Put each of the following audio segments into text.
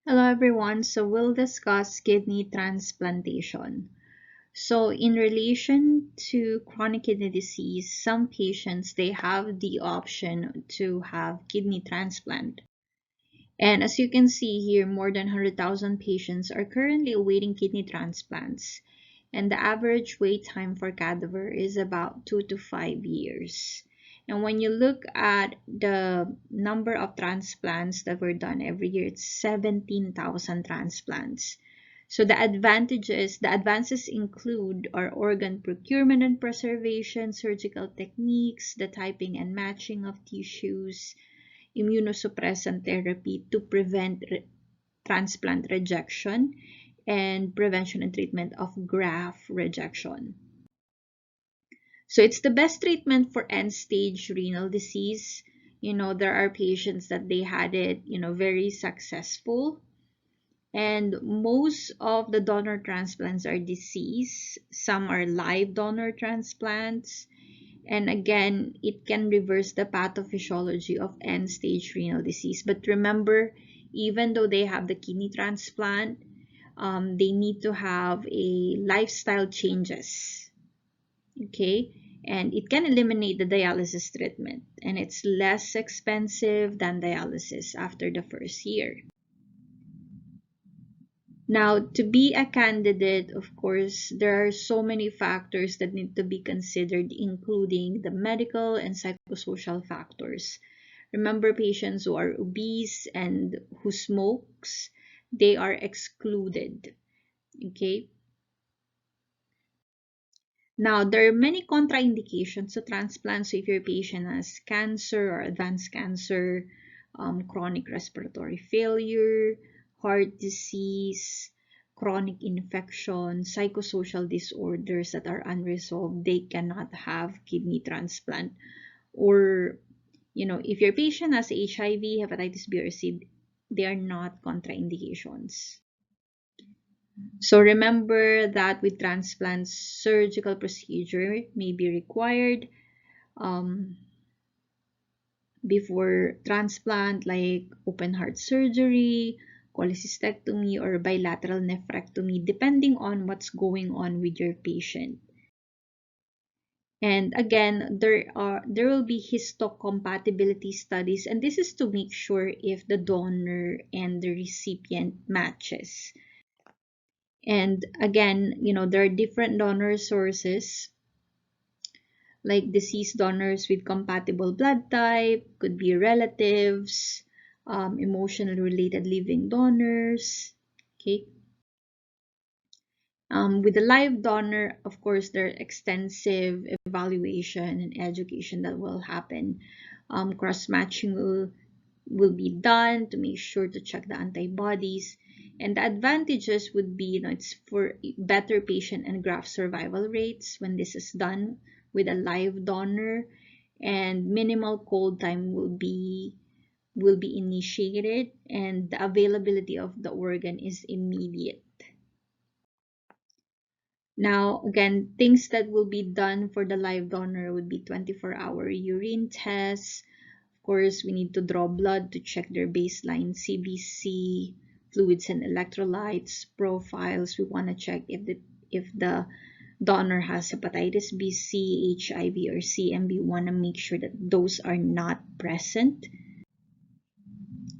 Hello everyone, so we'll discuss kidney transplantation. So in relation to chronic kidney disease, some patients, they have the option to have kidney transplant. And as you can see here, more than 100,000 patients are currently awaiting kidney transplants. And the average wait time for cadaver is about 2 to 5 years. And when you look at the number of transplants that were done every year, it's 17,000 transplants. So the advances include our organ procurement and preservation, surgical techniques, the typing and matching of tissues, immunosuppressant therapy to prevent transplant rejection, and prevention and treatment of graft rejection. So it's the best treatment for end-stage renal disease. There are patients that they had it, very successful. And most of the donor transplants are deceased. Some are live donor transplants. And again, it can reverse the pathophysiology of end-stage renal disease. But remember, even though they have the kidney transplant, they need to have a lifestyle changes. Okay, and it can eliminate the dialysis treatment, and it's less expensive than dialysis after the first year. Now, to be a candidate, of course, there are so many factors that need to be considered, including the medical and psychosocial factors. Remember, patients who are obese and who smokes, they are excluded. Okay. Now, there are many contraindications to transplant. So if your patient has cancer or advanced cancer, chronic respiratory failure, heart disease, chronic infection, psychosocial disorders that are unresolved, they cannot have kidney transplant. Or, if your patient has HIV, hepatitis B or C, they are not contraindications. So remember that with transplants, surgical procedure may be required before transplant, like open heart surgery, cholecystectomy, or bilateral nephrectomy, depending on what's going on with your patient. And again, there will be histocompatibility studies, and this is to make sure if the donor and the recipient matches. And again, there are different donor sources, like deceased donors with compatible blood type, could be relatives, emotional related living donors. Okay. With the live donor, of course, there are extensive evaluation and education that will happen. Cross-matching will be done to make sure to check the antibodies. And the advantages would be, it's for better patient and graft survival rates when this is done with a live donor, and minimal cold time will be initiated, and the availability of the organ is immediate. Now, again, things that will be done for the live donor would be 24-hour urine tests. Of course, we need to draw blood to check their baseline CBC, fluids and electrolytes profiles. We want to check if the donor has hepatitis B, C, HIV, or CMV. We want to make sure that those are not present.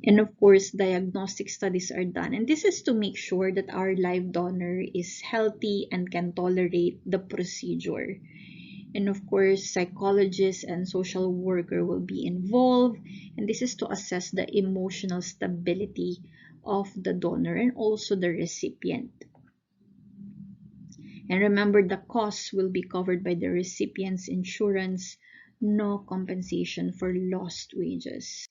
And of course, diagnostic studies are done. And this is to make sure that our live donor is healthy and can tolerate the procedure. And of course, psychologists and social worker will be involved. And this is to assess the emotional stability of the donor and also the recipient. And remember, the costs will be covered by the recipient's insurance, no compensation for lost wages.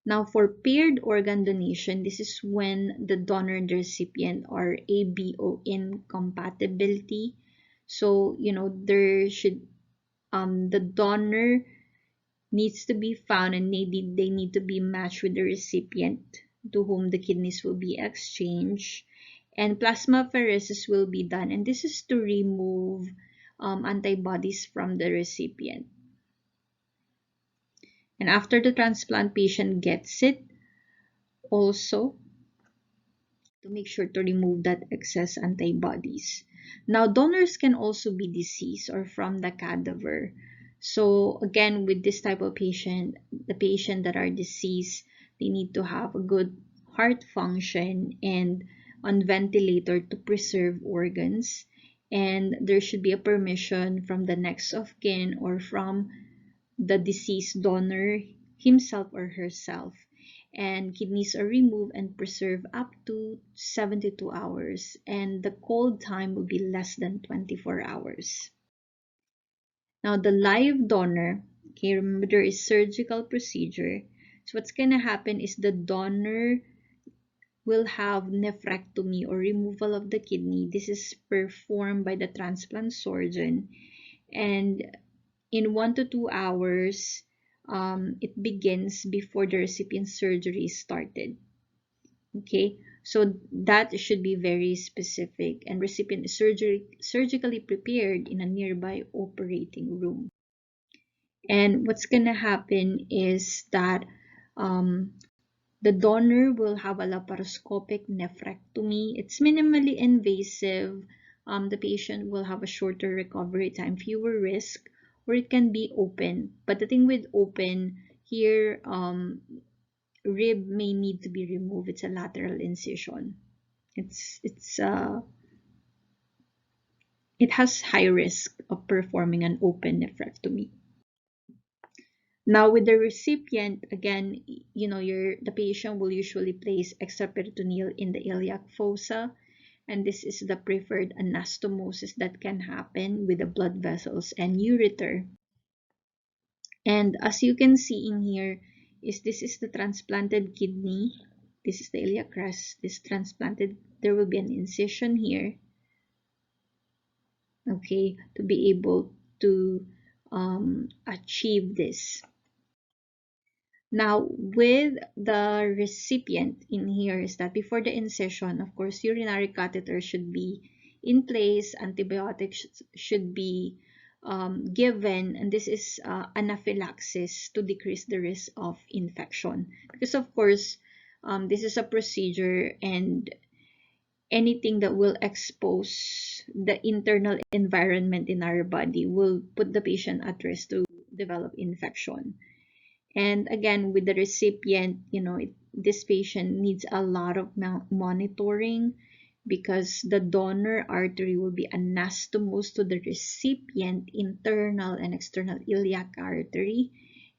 Now, for paired organ donation, this is when the donor and the recipient are ABO incompatibility. So, there should, the donor needs to be found, and maybe they need to be matched with the recipient to whom the kidneys will be exchanged. And plasmapheresis will be done, and this is to remove antibodies from the recipient. And after the transplant, patient gets it also, to make sure to remove that excess antibodies. Now, donors can also be deceased or from the cadaver. So again, with this type of patient, the patient that are deceased, they need to have a good heart function and on ventilator to preserve organs. And there should be a permission from the next of kin or from the deceased donor himself or herself. And kidneys are removed and preserved up to 72 hours, and the cold time will be less than 24 hours. Now, the live donor, okay, remember there is surgical procedure. So what's going to happen is the donor will have nephrectomy or removal of the kidney. This is performed by the transplant surgeon, and in 1 to 2 hours, it begins before the recipient's surgery is started. Okay, so that should be very specific, and recipient is surgically prepared in a nearby operating room. And what's gonna happen is that the donor will have a laparoscopic nephrectomy. It's minimally invasive. The patient will have a shorter recovery time, fewer risk, or it can be open. But the thing with open here, rib may need to be removed. It's a lateral incision. It has high risk of performing an open nephrectomy. Now with the recipient, again, the patient will usually place extraperitoneal in the iliac fossa, and this is the preferred anastomosis that can happen with the blood vessels and ureter. And as you can see in here, this is the transplanted kidney. This is the iliac crest. This transplanted, there will be an incision here, okay, to be able to achieve this. Now, with the recipient in here is that before the incision, of course, urinary catheter should be in place, antibiotics should be given, and this is anaphylaxis to decrease the risk of infection. Because, of course, this is a procedure, and anything that will expose the internal environment in our body will put the patient at risk to develop infection. And again, with the recipient, this patient needs a lot of monitoring because the donor artery will be anastomosed to the recipient internal and external iliac artery,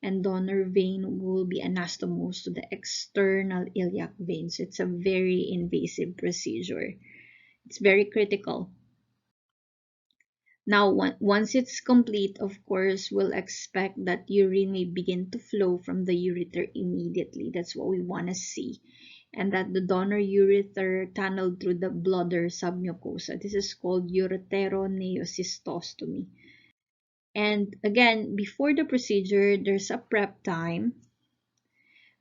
and donor vein will be anastomosed to the external iliac vein. So it's a very invasive procedure. It's very critical. Now, once it's complete, of course, we'll expect that urine may begin to flow from the ureter immediately. That's what we want to see. And that the donor ureter tunneled through the bladder submucosa. This is called ureteroneocystostomy. And again, before the procedure, there's a prep time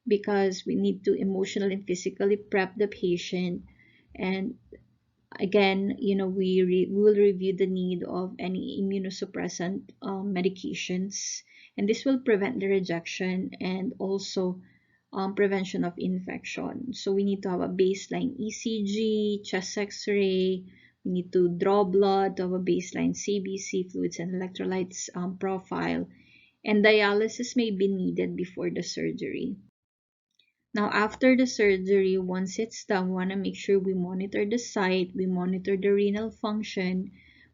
because we need to emotionally and physically prep the patient. And again, we will review the need of any immunosuppressant medications, and this will prevent the rejection and also prevention of infection. So we need to have a baseline ECG, chest x-ray. We need to draw blood to have a baseline CBC, fluids and electrolytes profile, and dialysis may be needed before the surgery. Now, after the surgery, once it's done, we want to make sure we monitor the site, we monitor the renal function,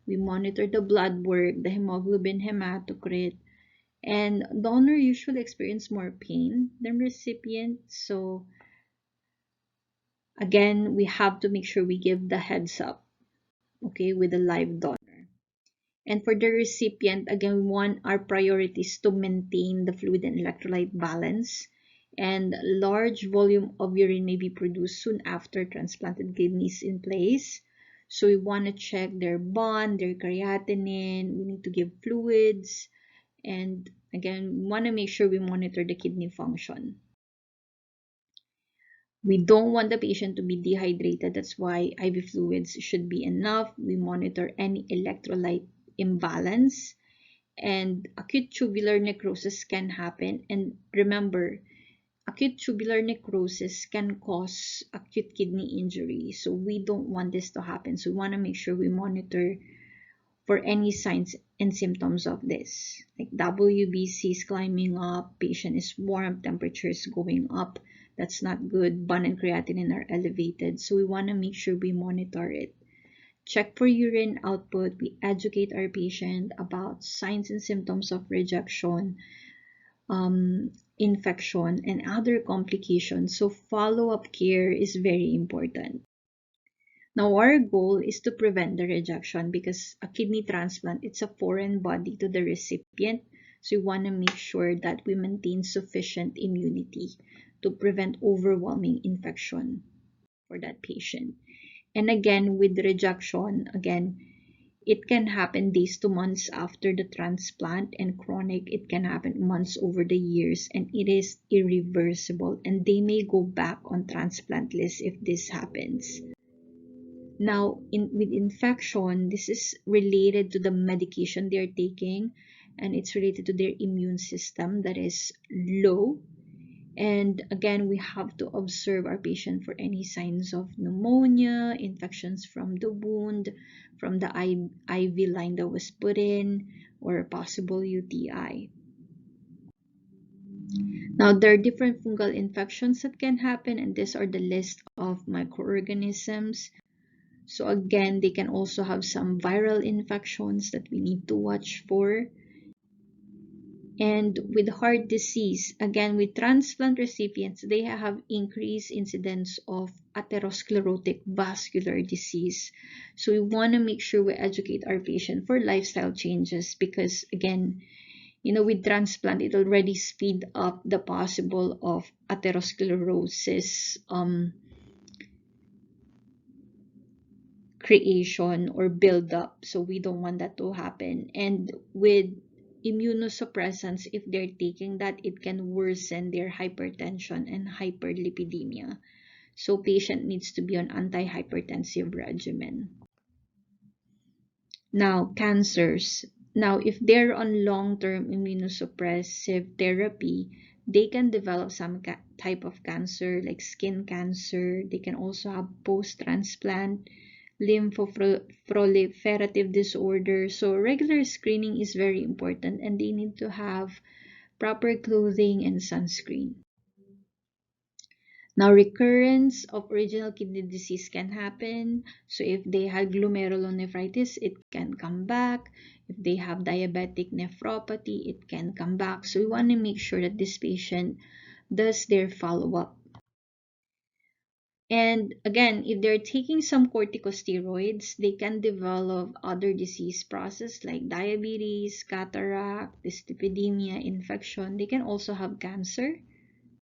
we monitor the blood work, the hemoglobin, hematocrit, and donor usually experience more pain than recipient. So, again, we have to make sure we give the heads up, okay, with the live donor. And for the recipient, again, we want our priorities to maintain the fluid and electrolyte balance. And large volume of urine may be produced soon after transplanted kidneys in place. So we want to check their bond, their creatinine. We need to give fluids. And again, we want to make sure we monitor the kidney function. We don't want the patient to be dehydrated. That's why IV fluids should be enough. We monitor any electrolyte imbalance, and acute tubular necrosis can happen. And remember, acute tubular necrosis can cause acute kidney injury. So we don't want this to happen. So we want to make sure we monitor for any signs and symptoms of this. Like WBC is climbing up, patient is warm, temperature is going up. That's not good. BUN and creatinine are elevated. So we want to make sure we monitor it. Check for urine output. We educate our patient about signs and symptoms of rejection, infection, and other complications. So follow-up care is very important. Now, our goal is to prevent the rejection because a kidney transplant, it's a foreign body to the recipient. So we want to make sure that we maintain sufficient immunity to prevent overwhelming infection for that patient. And again, with rejection, again, it can happen days to months after the transplant, and chronic, it can happen months over the years, and it is irreversible, and they may go back on transplant list if this happens. Now, with infection, this is related to the medication they're taking, and it's related to their immune system that is low. And again, we have to observe our patient for any signs of pneumonia, infections from the wound, from the IV line that was put in, or a possible UTI. Now, there are different fungal infections that can happen, and these are the list of microorganisms. So again, they can also have some viral infections that we need to watch for. And with heart disease, again, with transplant recipients, they have increased incidence of atherosclerotic vascular disease. So we want to make sure we educate our patient for lifestyle changes because, again, with transplant, it already speed up the possible of atherosclerosis creation or build up. So we don't want that to happen. And with immunosuppressants, if they're taking that, it can worsen their hypertension and hyperlipidemia. So patient needs to be on antihypertensive regimen. Now, cancers. Now, if they're on long-term immunosuppressive therapy, they can develop some type of cancer like skin cancer. They can also have post-transplant lymphoproliferative disorder. So regular screening is very important, and they need to have proper clothing and sunscreen. Now, recurrence of original kidney disease can happen. So if they had glomerulonephritis, it can come back. If they have diabetic nephropathy, it can come back. So we want to make sure that this patient does their follow-up. And again, if they're taking some corticosteroids, they can develop other disease process like diabetes, cataract, dyslipidemia, infection. They can also have cancer.